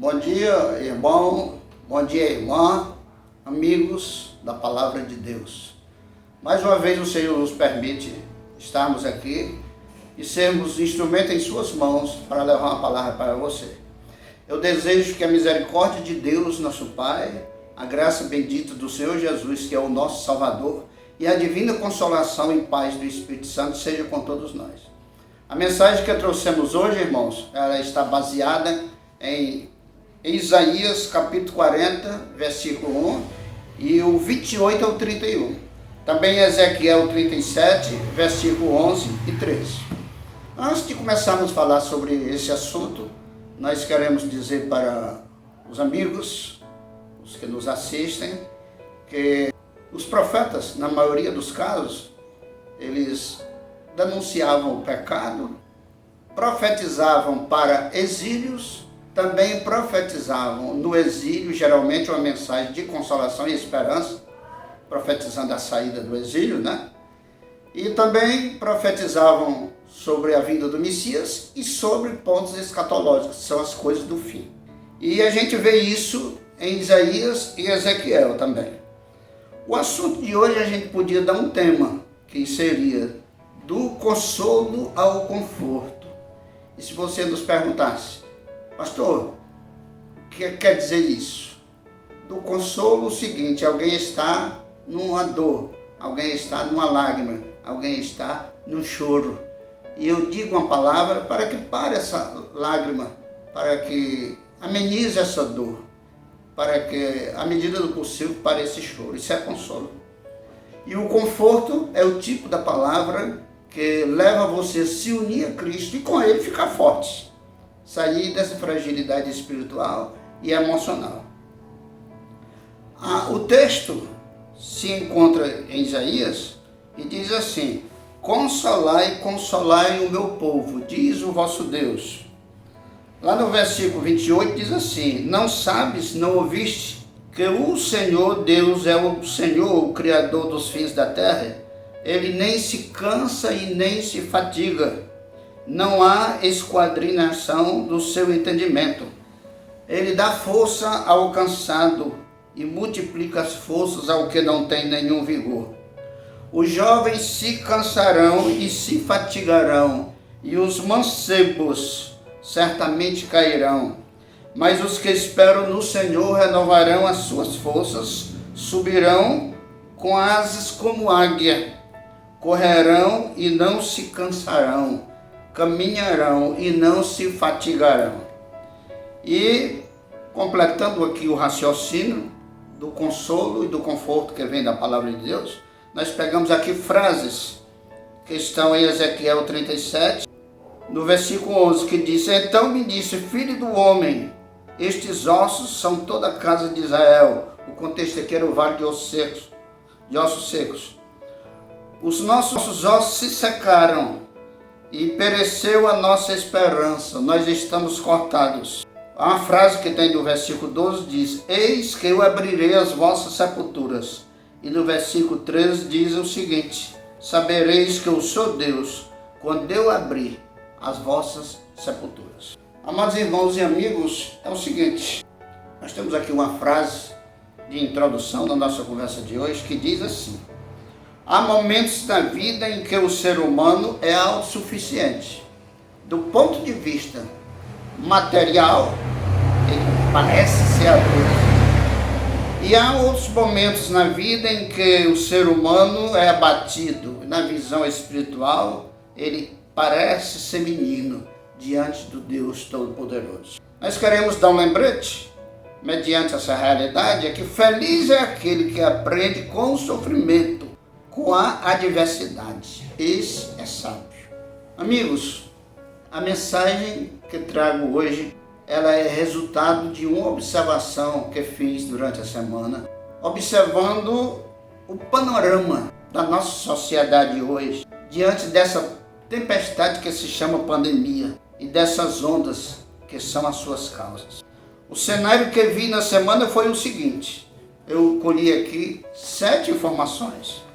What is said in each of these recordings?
Bom dia, irmão, bom dia, irmã, amigos da Palavra de Deus. Mais uma vez o Senhor nos permite estarmos aqui e sermos instrumento em suas mãos para levar uma palavra para você. Eu desejo que a misericórdia de Deus, nosso Pai, a graça bendita do Senhor Jesus, que é o nosso Salvador, e a divina consolação e paz do Espírito Santo seja com todos nós. A mensagem que trouxemos hoje, irmãos, ela está baseada em Isaías capítulo 40, versículo 1 e o 28 ao 31. Também Ezequiel 37, versículo 11 e 13. Antes de começarmos a falar sobre esse assunto, nós queremos dizer para os amigos, os que nos assistem, que os profetas, na maioria dos casos, eles denunciavam o pecado, profetizavam para exílios, também profetizavam no exílio, geralmente uma mensagem de consolação e esperança, profetizando a saída do exílio, né? E também profetizavam sobre a vinda do Messias e sobre pontos escatológicos, que são as coisas do fim. E a gente vê isso em Isaías e Ezequiel também. O assunto de hoje a gente podia dar um tema, que seria do consolo ao conforto. E se você nos perguntasse, pastor, o que quer dizer isso? Do consolo, o seguinte: alguém está numa dor, alguém está numa lágrima, alguém está num choro. E eu digo uma palavra para que pare essa lágrima, para que amenize essa dor, para que, à medida do possível, pare esse choro. Isso é consolo. E o conforto é o tipo da palavra que leva você a se unir a Cristo e com Ele ficar forte. Sair dessa fragilidade espiritual e emocional. O texto se encontra em Isaías e diz assim: consolai, consolai o meu povo, diz o vosso Deus. Lá no versículo 28 diz assim: não sabes, não ouviste, que o Senhor Deus é o Senhor, o Criador dos fins da terra? Ele nem se cansa e nem se fatiga. Não há esquadrinação do seu entendimento. Ele dá força ao cansado e multiplica as forças ao que não tem nenhum vigor. Os jovens se cansarão e se fatigarão, e os mancebos certamente cairão. Mas os que esperam no Senhor renovarão as suas forças, subirão com asas como águia, correrão e não se cansarão, caminharão e não se fatigarão. E, completando aqui o raciocínio do consolo e do conforto que vem da palavra de Deus, nós pegamos aqui frases que estão em Ezequiel 37, no versículo 11, que diz: então me disse, filho do homem, estes ossos são toda a casa de Israel. O contexto aqui era o vale de ossos secos. Os nossos ossos se secaram e pereceu a nossa esperança, nós estamos cortados. Há uma frase que tem no versículo 12, diz: eis que eu abrirei as vossas sepulturas. E no versículo 13 diz o seguinte: sabereis que eu sou Deus, quando eu abrir as vossas sepulturas. Amados irmãos e amigos, é o seguinte: nós temos aqui uma frase de introdução da nossa conversa de hoje que diz assim: há momentos na vida em que o ser humano é autossuficiente. Do ponto de vista material, ele parece ser adulto. E há outros momentos na vida em que o ser humano é abatido. Na visão espiritual, ele parece ser menino diante do Deus Todo-Poderoso. Nós queremos dar um lembrete, mediante essa realidade, é que feliz é aquele que aprende com o sofrimento, com a adversidade. Esse é sábio. Amigos, a mensagem que trago hoje, ela é resultado de uma observação que fiz durante a semana, observando o panorama da nossa sociedade hoje, diante dessa tempestade que se chama pandemia e dessas ondas que são as suas causas. O cenário que vi na semana foi o seguinte: eu colhi aqui 7 informações.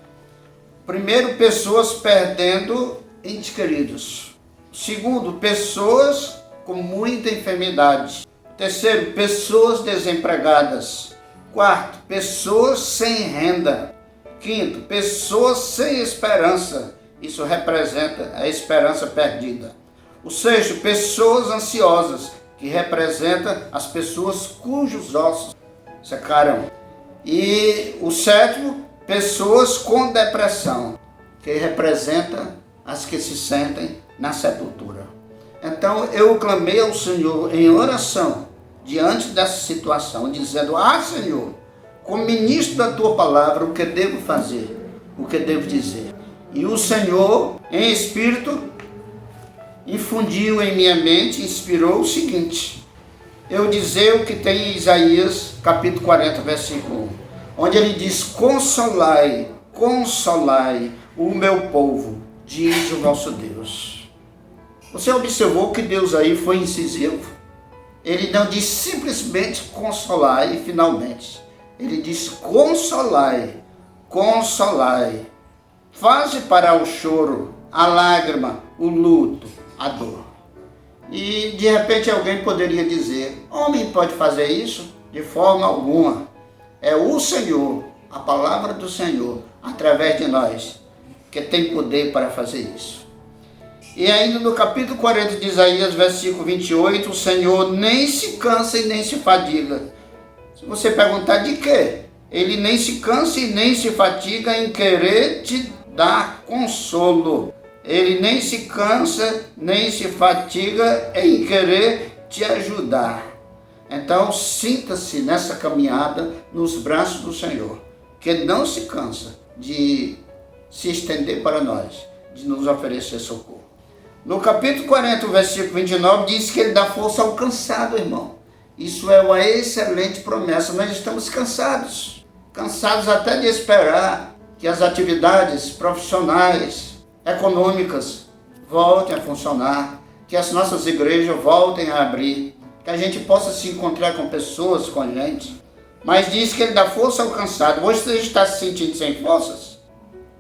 Primeiro, pessoas perdendo entes queridos. Segundo, pessoas com muita enfermidade. Terceiro, pessoas desempregadas. Quarto, pessoas sem renda. Quinto, pessoas sem esperança. Isso representa a esperança perdida. O sexto, pessoas ansiosas, que representa as pessoas cujos ossos secaram. E o sétimo, pessoas com depressão, que representa as que se sentem na sepultura. Então eu clamei ao Senhor em oração diante dessa situação, dizendo: Senhor, como ministro da tua palavra, o que devo fazer, o que devo dizer. E o Senhor, em espírito, infundiu em minha mente, inspirou o seguinte: eu dizer o que tem em Isaías capítulo 40, versículo 1, onde ele diz: consolai, consolai o meu povo, diz o vosso Deus. Você observou que Deus aí foi incisivo? Ele não diz simplesmente consolai e finalmente. Ele diz consolai, consolai. Faze parar o choro, a lágrima, o luto, a dor. E de repente alguém poderia dizer: homem pode fazer isso? De forma alguma. É o Senhor, a palavra do Senhor, através de nós, que tem poder para fazer isso. E ainda no capítulo 40 de Isaías, versículo 28, o Senhor nem se cansa e nem se fadiga. Se você perguntar de quê? Ele nem se cansa e nem se fatiga em querer te dar consolo. Ele nem se cansa, nem se fatiga em querer te ajudar. Então, sinta-se nessa caminhada nos braços do Senhor, que não se cansa de se estender para nós, de nos oferecer socorro. No capítulo 40, versículo 29, diz que ele dá força ao cansado, irmão. Isso é uma excelente promessa. Nós estamos cansados até de esperar que as atividades profissionais, econômicas voltem a funcionar, que as nossas igrejas voltem a abrir, que a gente possa se encontrar com pessoas, com a gente. Mas diz que ele dá força ao cansado. Você está se sentindo sem forças?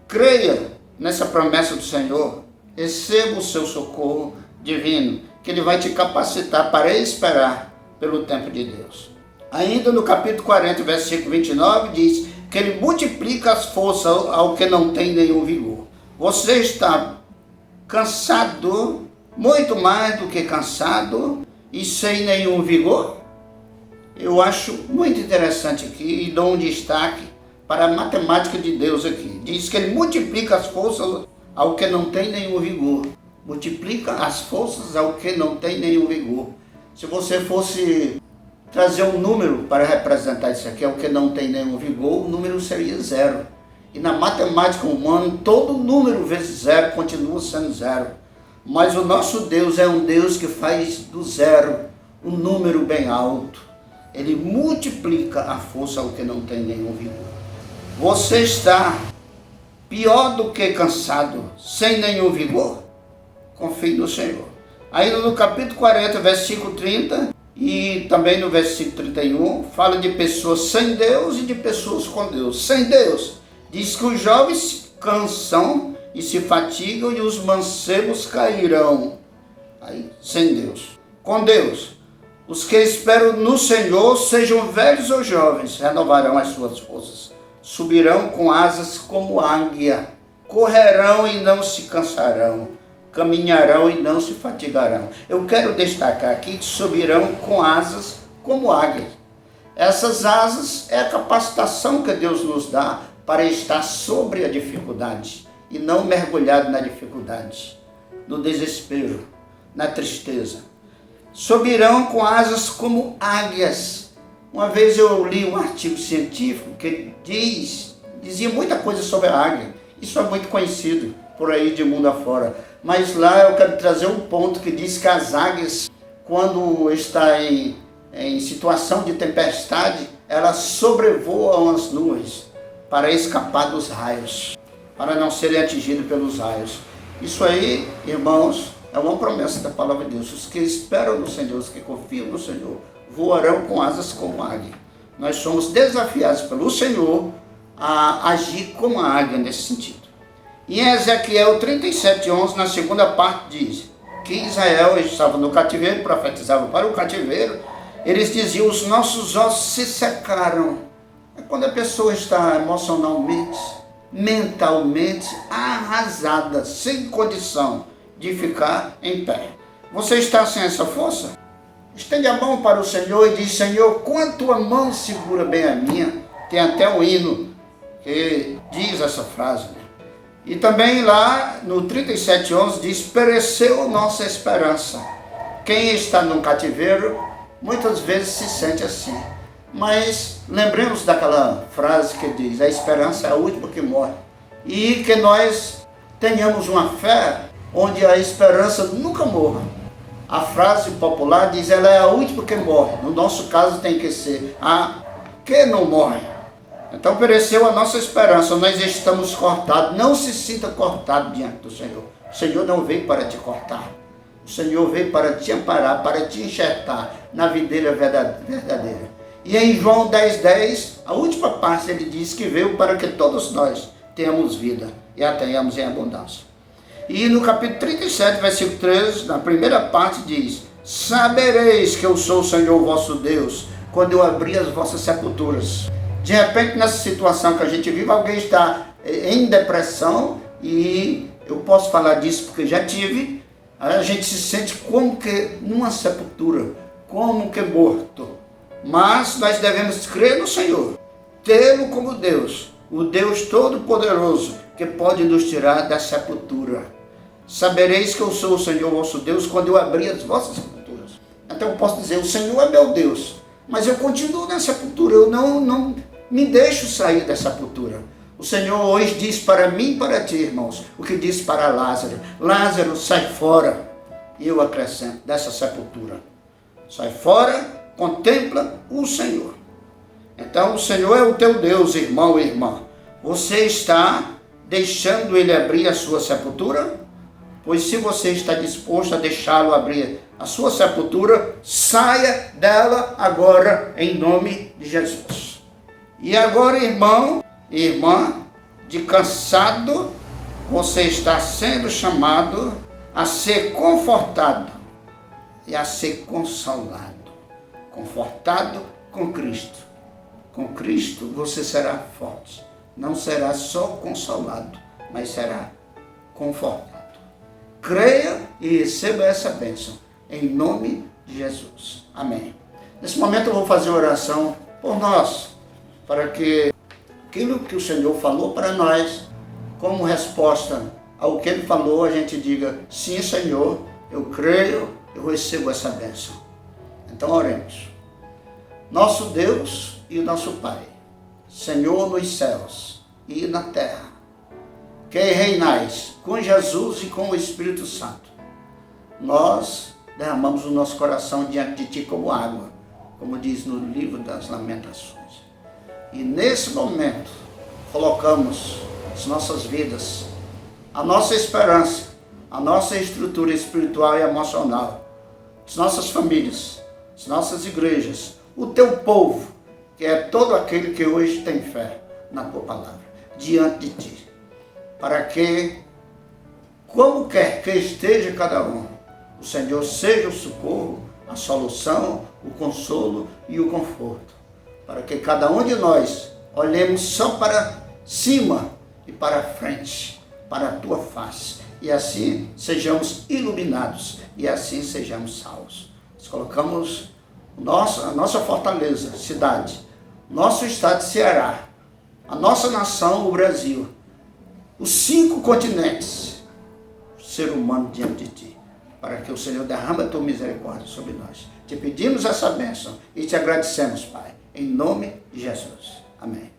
Creia nessa promessa do Senhor. Receba o seu socorro divino, que ele vai te capacitar para esperar pelo tempo de Deus. Ainda no capítulo 40, versículo 29, diz que ele multiplica as forças ao que não tem nenhum vigor. Você está cansado, muito mais do que cansado, e sem nenhum vigor? Eu acho muito interessante aqui e dou um destaque para a matemática de Deus aqui. Diz que ele multiplica as forças ao que não tem nenhum vigor. Multiplica as forças ao que não tem nenhum vigor. Se você fosse trazer um número para representar isso aqui, ao que não tem nenhum vigor, o número seria zero. E na matemática humana, todo número vezes zero continua sendo zero. Mas o nosso Deus é um Deus que faz do zero um número bem alto. Ele multiplica a força ao que não tem nenhum vigor. Você está pior do que cansado, sem nenhum vigor? Confie no Senhor. Ainda no capítulo 40, versículo 30 e também no versículo 31, fala de pessoas sem Deus e de pessoas com Deus. Sem Deus, diz que os jovens se cansam e se fatigam e os mancebos cairão. Aí, sem Deus. Com Deus, os que esperam no Senhor, sejam velhos ou jovens, renovarão as suas forças. Subirão com asas como águia, correrão e não se cansarão, caminharão e não se fatigarão. Eu quero destacar aqui que subirão com asas como águia. Essas asas é a capacitação que Deus nos dá para estar sobre a dificuldade e não mergulhado na dificuldade, no desespero, na tristeza. Subirão com asas como águias. Uma vez eu li um artigo científico que dizia muita coisa sobre a águia. Isso é muito conhecido por aí de mundo afora. Mas lá eu quero trazer um ponto que diz que as águias, quando está em situação de tempestade, elas sobrevoam as nuvens para escapar dos raios, para não serem atingidos pelos raios. Isso aí, irmãos, é uma promessa da palavra de Deus. Os que esperam no Senhor, os que confiam no Senhor, voarão com asas como águia. Nós somos desafiados pelo Senhor a agir como a águia nesse sentido. Em Ezequiel 37:11, na segunda parte, diz que Israel estava no cativeiro, profetizava para o cativeiro, Eles diziam, os nossos ossos se secaram. É quando a pessoa está emocionalmente, mentalmente arrasada, sem condição de ficar em pé. Você está sem essa força? Estende a mão para o Senhor e diz, Senhor, quanto a mão segura bem a minha. Tem até um hino que diz essa frase, né? E também lá no 37:11 diz, pereceu nossa esperança. Quem está no cativeiro muitas vezes se sente assim. Mas lembremos daquela frase que diz, a esperança é a última que morre. E que nós tenhamos uma fé onde a esperança nunca morra. A frase popular diz, ela é a última que morre. No nosso caso tem que ser a que não morre. Então pereceu a nossa esperança, nós estamos cortados. Não se sinta cortado diante do Senhor. O Senhor não veio para te cortar. O Senhor veio para te amparar, para te enxertar na videira verdadeira. E em João 10:10, a última parte, ele diz que veio para que todos nós tenhamos vida e a tenhamos em abundância. E no capítulo 37, versículo 13, na primeira parte diz, sabereis que eu sou o Senhor vosso Deus, quando eu abrir as vossas sepulturas. De repente, nessa situação que a gente vive, alguém está em depressão, e eu posso falar disso porque já tive, a gente se sente como que numa sepultura, como que morto. Mas nós devemos crer no Senhor, tê-lo como Deus, o Deus Todo-Poderoso, que pode nos tirar da sepultura. Sabereis que eu sou o Senhor vosso Deus, quando eu abrir as vossas sepulturas. Então eu posso dizer, o Senhor é meu Deus, mas eu continuo na sepultura, eu não me deixo sair da sepultura. O Senhor hoje diz para mim e para ti, irmãos, o que disse para Lázaro. Lázaro, sai fora. E eu acrescento, dessa sepultura. Sai fora, contempla o Senhor. Então o Senhor é o teu Deus, irmão e irmã. Você está deixando Ele abrir a sua sepultura? Pois se você está disposto a deixá-lo abrir a sua sepultura, saia dela agora, em nome de Jesus. E agora, irmão e irmã, de cansado, você está sendo chamado a ser confortado e a ser consolado. Confortado com Cristo. Com Cristo você será forte. Não será só consolado, mas será confortado. Creia e receba essa bênção, em nome de Jesus. Amém. Nesse momento eu vou fazer oração por nós, para que aquilo que o Senhor falou para nós, como resposta ao que Ele falou, a gente diga, sim, Senhor, eu creio, eu recebo essa bênção. Então oremos. Nosso Deus e nosso Pai, Senhor nos céus e na terra, que reinais com Jesus e com o Espírito Santo, nós derramamos o nosso coração diante de Ti como água, como diz no livro das Lamentações. E nesse momento, colocamos as nossas vidas, a nossa esperança, a nossa estrutura espiritual e emocional, as nossas famílias, as nossas igrejas, o Teu povo, que é todo aquele que hoje tem fé na Tua palavra, diante de Ti, para que, como quer que esteja cada um, o Senhor seja o socorro, a solução, o consolo e o conforto, para que cada um de nós olhemos só para cima e para frente, para a Tua face, e assim sejamos iluminados, e assim sejamos salvos. Nós colocamos a nossa fortaleza, cidade, nosso estado de Ceará, a nossa nação, o Brasil, os 5 continentes, o ser humano diante de Ti, para que o Senhor derrame a Tua misericórdia sobre nós. Te pedimos essa bênção e te agradecemos, Pai, em nome de Jesus. Amém.